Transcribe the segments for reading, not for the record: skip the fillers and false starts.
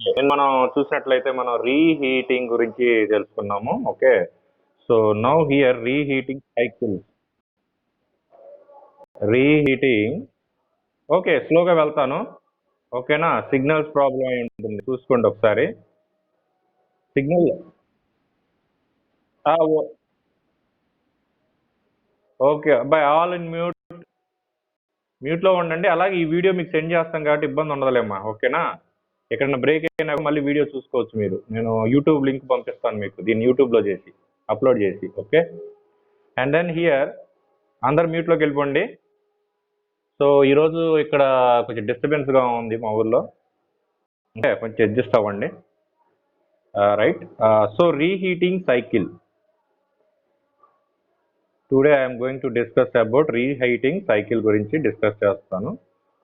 నేను మనం చూసినట్లయితే మనం రీహీటింగ్ గురించి తెలుసుకున్నాము. Okay. So now here reheating cycle. Reheating. Okay, స్లోగా వెళ్తాను. ఓకేనా? సిగ్నల్స్ ప్రాబ్లం అయి ఉంటుంది, చూసుకోండి ఒకసారి. Signal okay by all in మ్యూట్లో ఉండండి. అలాగే ఈ వీడియో మీకు సెండ్ చేస్తాం కాబట్టి ఇబ్బంది ఉండదులేమ్మా. ఓకేనా? ఎక్కడైనా బ్రేక్ అయినా మళ్ళీ వీడియో చూసుకోవచ్చు మీరు. నేను యూట్యూబ్ లింక్ పంపిస్తాను మీకు, దీన్ని యూట్యూబ్లో చేసి అప్లోడ్ చేసి. ఓకే. అండ్ దెన్ హియర్ అందరు మ్యూట్లోకి వెళ్ళిపోండి. సో ఈరోజు ఇక్కడ కొంచెం డిస్టర్బెన్స్గా ఉంది మా ఊర్లో, అంటే కొంచెం అడ్జస్ట్ అవ్వండి. Right. So reheating cycle. Today I'm going to discuss about reheating cycle గురించి డిస్కస్ చేస్తాను.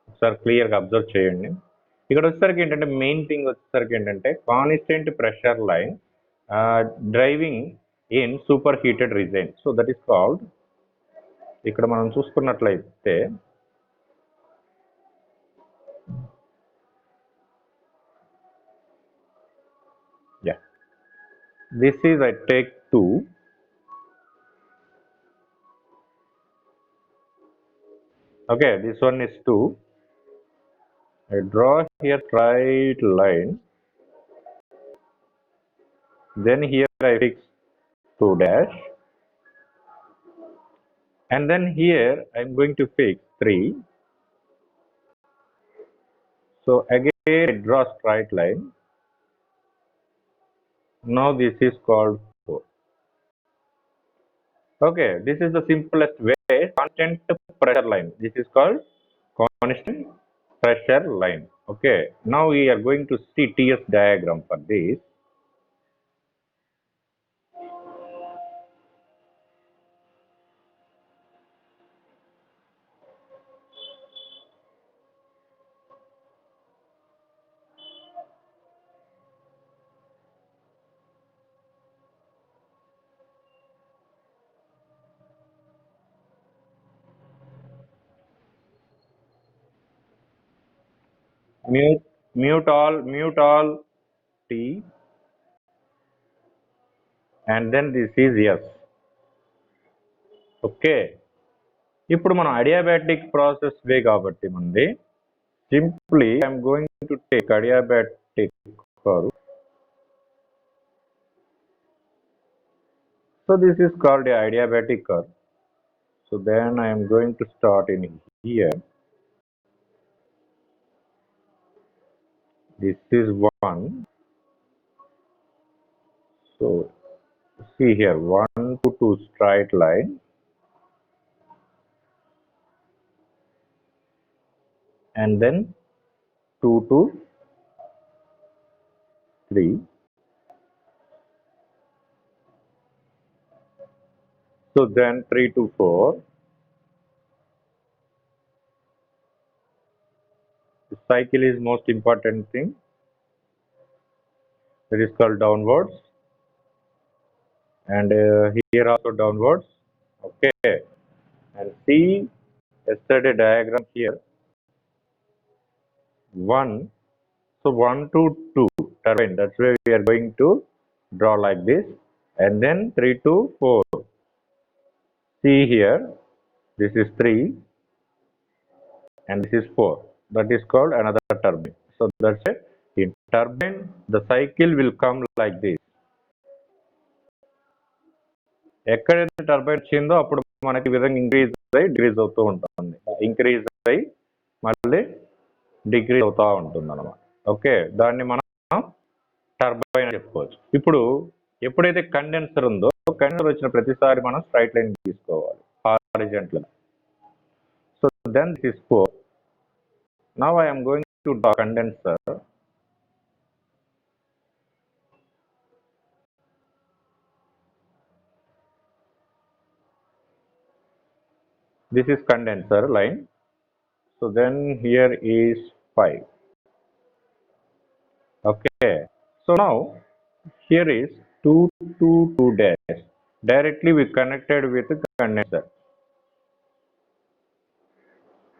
ఒకసారి క్లియర్గా అబ్జర్వ్ చేయండి. ఇక్కడ వచ్చేసరికి ఏంటంటే మెయిన్ థింగ్ వచ్చేసరికి ఏంటంటే constant pressure line driving in super heated reason. So that is called, ఇక్కడ మనం చూసుకున్నట్లయితే this is I take 2. Okay, this one is 2. I draw here straight line, then here I fix 2 dash, and then here I am going to fix 3. So again I draw straight line. Now this is called 4. Okay, this is the simplest way. Constant pressure line, this is called constant pressure line. Okay, now we are going to see TS diagram for this. Mute all T, and then this is S. Okay, ఇప్పుడు మనం adiabatic process వే కాబట్టి మనది simply I'm going to take adiabatic curve. So this is called adiabatic curve. So then I am going to start in here. This is 1. So see here, 1 to 2 straight line, and then 2 to 3. So then 3 to 4. The cycle is most important thing. That is called downwards, and here also downwards. Okay, and see yesterday diagram here. 1. So 1 to 2 turbine. That's why we are going to draw like this, and then 3 to 4. See here, this is 3, and this is 4. That is called another turbine. So that's it. In turbine, the cycle will come like this. ఎక్కడైతే turbine వచ్చిందో అప్పుడు మనకి విధంగా increase అయ్యి decrease అవుతూ ఉంటుంది, increase అయ్యి మళ్ళీ డిక్రీజ్ అవుతూ ఉంటుంది అన్నమాట. ఓకే, దాన్ని మనం టర్బైన్ చెప్పుకోవచ్చు. ఇప్పుడు ఎప్పుడైతే కండెన్సర్ ఉందో, కండెన్సర్ వచ్చిన ప్రతిసారి మనం స్ట్రైట్ లైన్ తీసుకోవాలి horizontal. So then this is 4. Now I am going to draw condenser. This is condenser line. So then here is 5. Okay, so now here is 2 to 2 dash. Directly we connected with the condenser.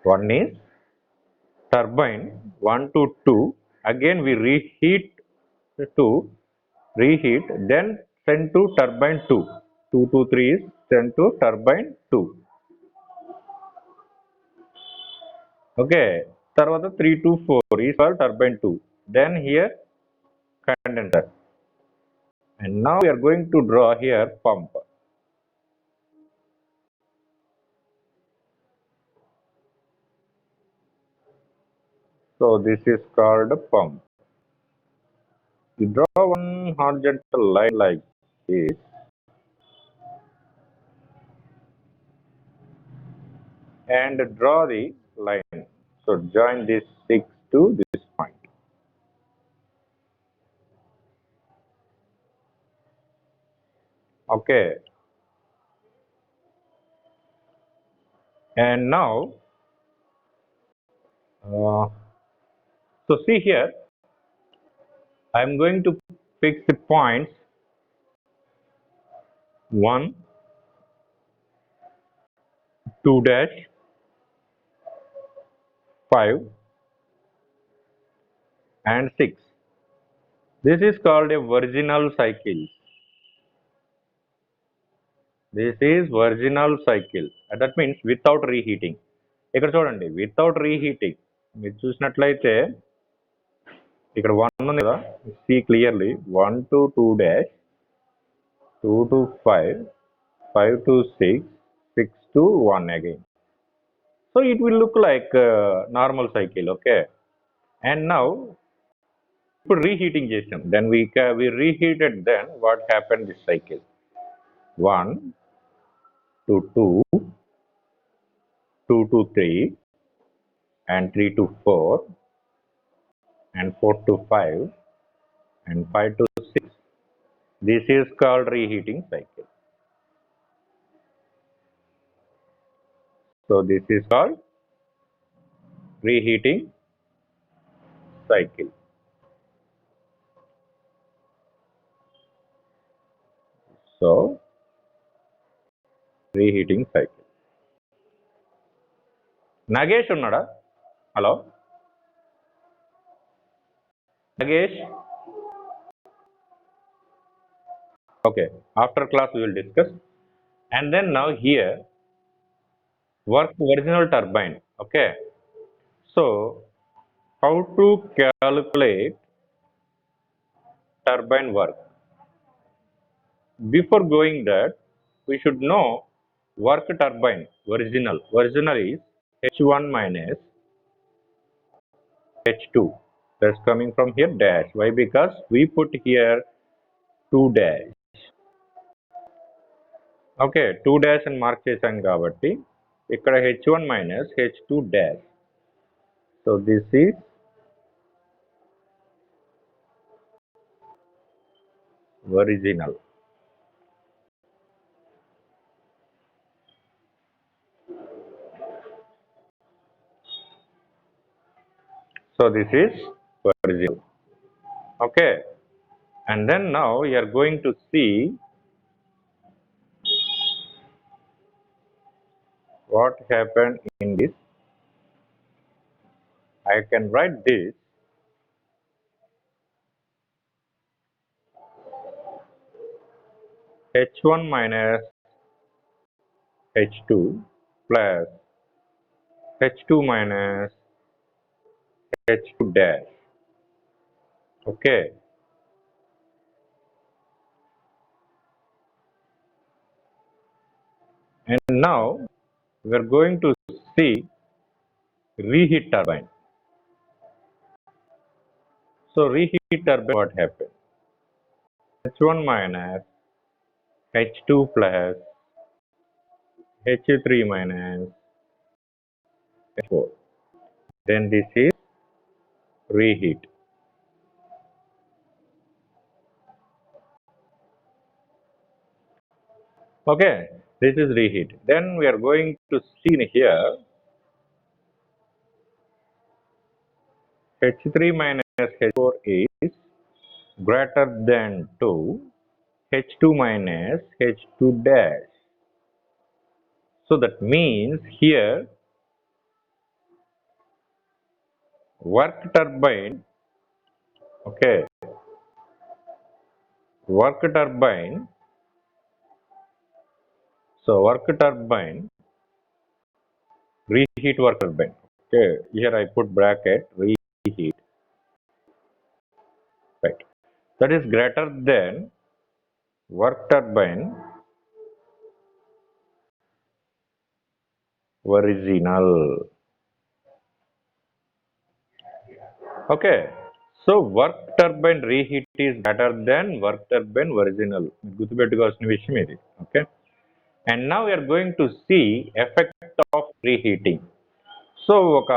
One is turbine 1 to 2, again we reheat, then send to turbine 2. 2 to 3 is sent to turbine 2. Okay, తర్వాత 3 to 4 is for turbine 2. Then here condenser. And now we are going to draw here pump. So this is called pump. You draw one horizontal line like this, and draw the line. So join this 6 to this point. Okay. And now, so see here, I am going to fix the points 1, 2 dash, 5 and 6. This is called a virginal cycle. This is virginal cycle. That means without reheating. ఇక్కడ చూడండి, without reheating మీరు చూసినట్లయితే ఇక్కడ 1 ఉంది కదా, see clearly 1 to 2 dash, 2 to 5, 5 to 6, 6 to 1 again. So it will look like normal cycle, okay. And now ఇప్పుడు reheating చేసాం, then we reheated, then what happened this cycle? 1 to 2, 2 to 3, and 3 to 4, and 4 to 5, and 5 to 6. This is called reheating cycle. So this is called reheating cycle. So reheating cycle. Nagesh unnada? Hello? Nagesh? Okay, after class we will discuss. And then now here, work original turbine. Okay. So how to calculate turbine work? Before going that, we should know work turbine original. Original is H1 minus H2. That's coming from here dash. Why? Because we put here 2 dash. Okay, 2 dash and mark chesam kabatti ikkada H1 minus H2 dash. So this is original. So this is original. Okay, and then now we are going to see what happened in this. I can write this H1 minus H2 plus H2 minus H2 dash. Okay. And now we are going to see reheat turbine. So reheat turbine, what happened? H1 minus H2 plus H3 minus H4. Then this is reheat. Okay, this is reheat. Then we are going to see here H3 minus H4 is greater than 2, H2 minus H2 dash. So that means here work turbine Okay, work turbine. So work turbine, reheat work turbine. Okay, here I put bracket reheat, right? That is greater than work turbine original. Okay, so work turbine reheat is greater than work turbine original. గుర్తుపెట్టుకోవాల్సిన విషయం ఇది. Okay, and now we are going to see effect of reheating. So ఒక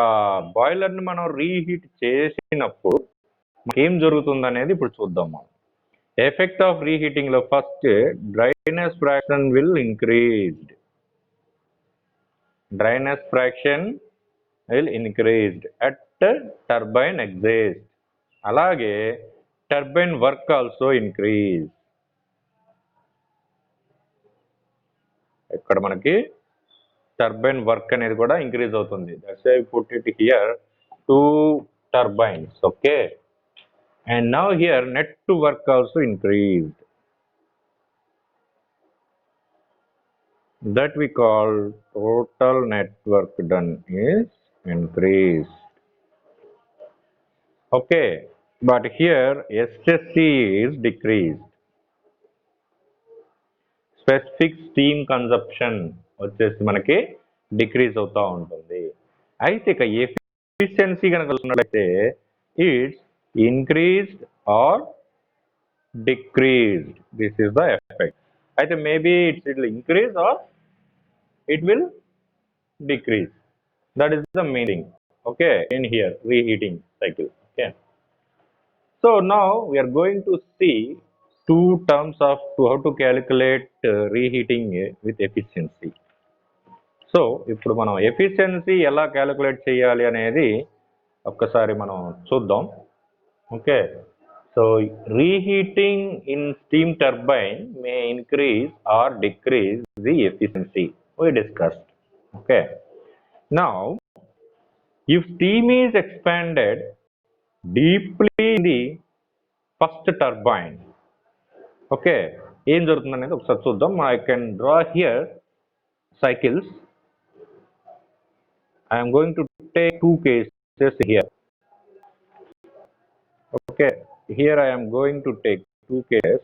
బాయిలర్ని మనం reheat చేసినప్పుడు ఏం జరుగుతుంది అనేది ఇప్పుడు చూద్దాం మనం. ఎఫెక్ట్ ఆఫ్ రీహీటింగ్ లో first dryness fraction will increased. Dryness fraction will increased at turbine exhaust. అలాగే టర్బైన్ వర్క్ ఆల్సో ఇంక్రీజ్. ఇక్కడ మనకి టర్బైన్ వర్క్ అనేది కూడా ఇంక్రీజ్ అవుతుంది. That's why put it here 2 turbines. Okay, and now here net to work also increased. That we call total net work done is increased. Okay, but here SSC is decreased. Specific steam consumption వచ్చేసి మనకి decrease అవుతూ ఉంటుంది. అయితే ఇక efficiency కనుక చూసినట్లయితే it's increased are decreased. This is the effect. Either maybe it will increase or it will decrease. That is the meaning. Okay, in here reheating cycle. Okay. So now we are going to see two terms of how to calculate reheating with efficiency. So ఇప్పుడు మనం efficiency ఎలా calculate చేయాలి అనేది ఒక్కసారి మనం చూద్దాం. Okay, so reheating in steam turbine may increase or decrease the efficiency. We discussed. Okay. Now, if steam is expanded deeply in the first turbine, okay, ఏం జరుగుతుంది అనేది ఒకసారి చూద్దాం. I can draw here cycles. I am going to take two cases here. Okay, here I am going to take two cases.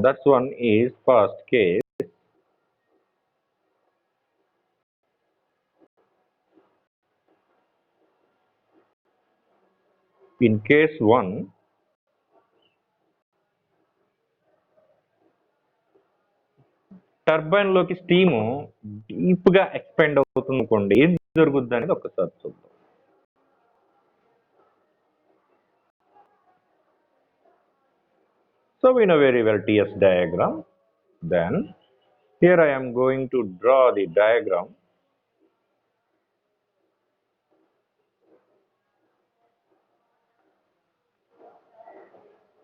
That one is first case. In case 1, turbine లోకి steam deep గా expand అవుతుంది అనుకోండి, ఏం జరుగుద్ది అనేది ఒకసారి చూద్దాం. So we know very well TS diagram. Then here I am going to draw the diagram.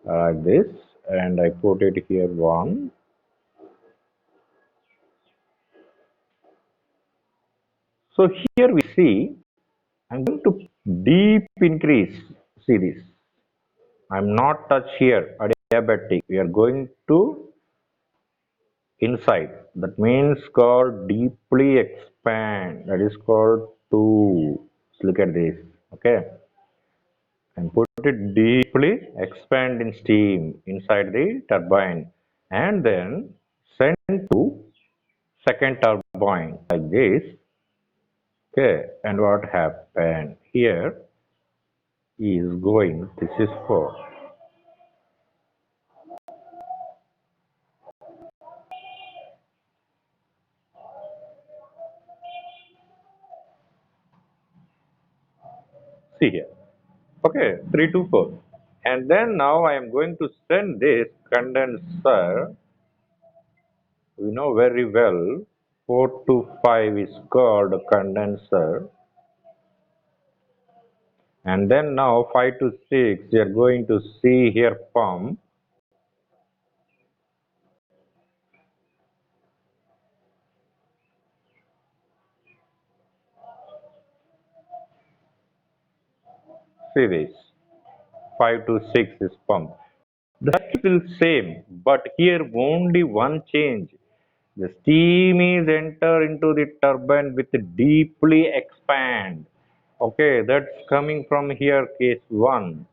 Like this, and I put it here 1. So here we see I'm going to deep increase. See this. I'm not touch here adiabatic. We are going to inside. That means called deeply expand. That is called 2. Look at this. Okay. And put it deeply expand in steam inside the turbine and then send to second turbine like this. Okay, and what happened here is going, this is 4. See here. Okay, 3 to 4. And then now I am going to send this condenser. We know very well 4 to 5 is called condenser. And then now 5 to 6, we are going to see here pump. see this, 5 to 6 is pumped. The circuit will same, but here only one change. The steam is enter into the turbine with deeply expand. Okay, that's coming from here case 1.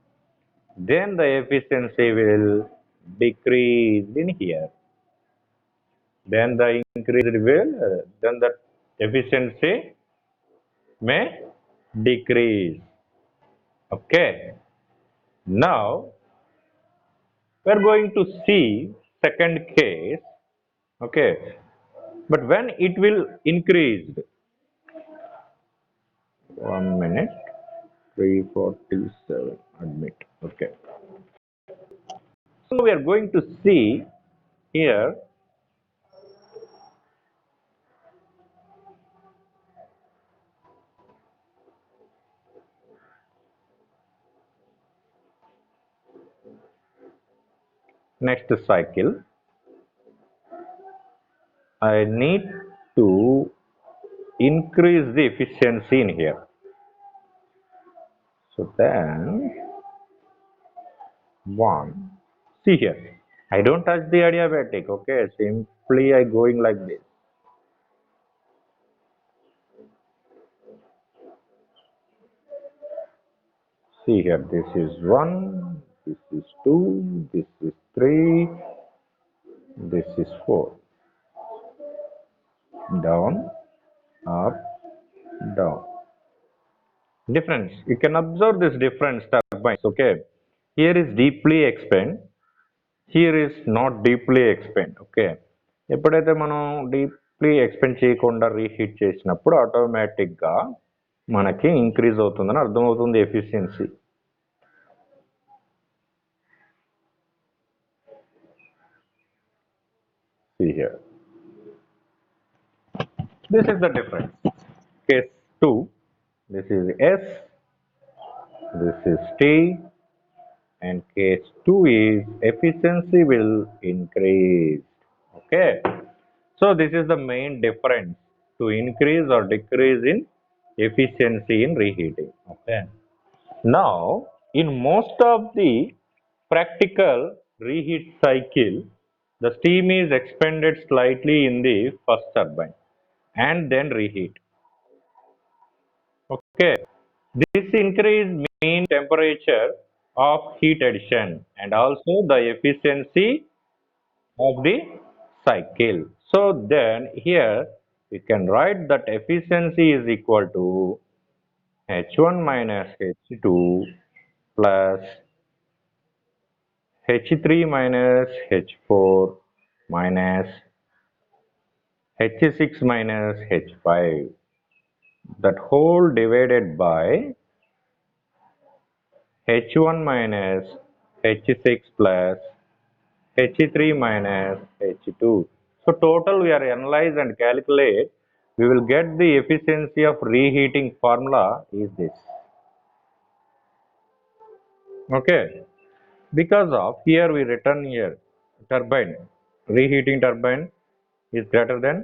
Then the efficiency will decrease in here. Then the increase will, then the efficiency may decrease. Okay. Now we are going to see second case. Okay. But when it will increase, 1 minute, 347, admit. Okay. So we are going to see here next cycle. I need to increase the efficiency in here. So then 1. See here. I don't touch the adiabatic. Okay. Simply I going like this. See here. This is 1. This is 2. This is 3. This is 4. Down, up, down. Difference. You can observe this difference turbines. Okay. Here is deeply expand. Here is not deeply expand. Okay. ఎప్పుడైతే మనం deeply expand చేయకుండా reheat చేసినప్పుడు ఆటోమేటిక్గా మనకి increase అవుతుందని అర్థమవుతుంది efficiency. See here. This is the difference. Case 2. This is S. This is T. And case 2 is efficiency will increase. Okay. So this is the main difference to increase or decrease in efficiency in reheating. Okay. Now in most of the practical reheat cycle, the steam is expended slightly in the first turbine and then reheat. Okay. This increase mean temperature of heat addition and also the efficiency of the cycle. So then here we can write that efficiency is equal to H1 minus H2 plus H3 minus H4 minus H6 minus H5, that whole divided by H1 minus H6 plus H3 minus H2. So total we are analyze and calculate, we will get the efficiency of reheating formula is this. Okay. Because of here we written here turbine, reheating turbine is greater than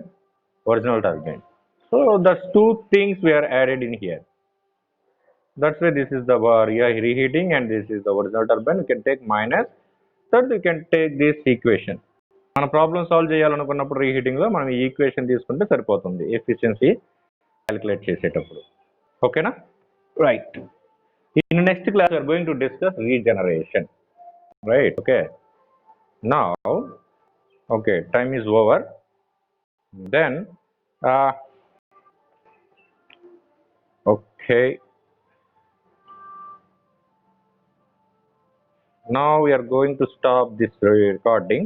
original turbine. So that's two things we are added in here. That's why this is the reheating and this is the original turbine. We can take minus. Third, we can take this equation. మన problem solve చేయాలనుకున్నప్పుడు రీహీటింగ్లో మనం ఈ equation తీసుకుంటే సరిపోతుంది efficiency calculate చేసేటప్పుడు. ఓకేనా? Right. In next class we're going to discuss regeneration. Right. Okay. Now okay, time is over. Then okay, now we are going to stop this recording.